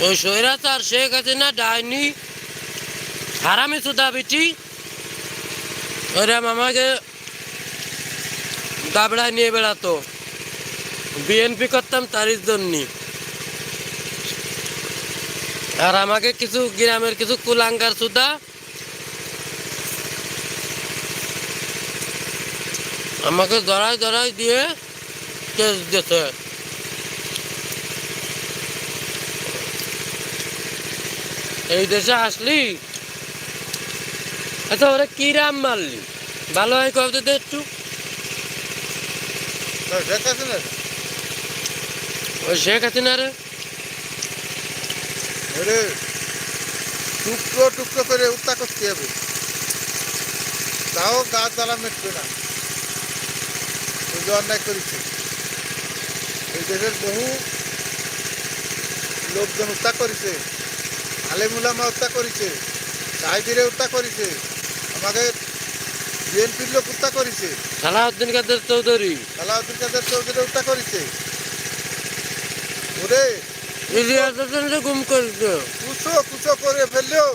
ওই স্বৈরাচার শেখ হাসিনা ডাইনি হারামি সুদা বিটি ওরা আমাকে দাবড়ায় নিয়ে বেড়াতো। বিএনপি করতাম তারই জন্য। আর আমাকে কিছু গ্রামের কিছু কুলাঙ্গার সুদা আমাকে জড়াই জড়াই দিয়ে কেস দিতে। এই দেশে আসলি আচ্ছা ওরা কি রাম মারলি ভালো হয় কবে তো একটু। ওই শেখ হাসিনা রে টুকরো টুকরো করে হত্যা করতে হবে, তাও গাছ জ্বালা মিটবে না। অন্যায় করেছে, এই দেশের বহু লোকজন হত্যা করেছে, আলেমুলামা হত্যা করেছে, সাহেবিরে হত্যা করেছে, আমাদের বিএনপির লোক হত্যা করেছে, সালাউদ্দিন কাদের চৌধুরী হত্যা করেছে। ওরে ইলিয়াস হোসেনকে গুম করেছে। কুচো কুচো করে ফেললেও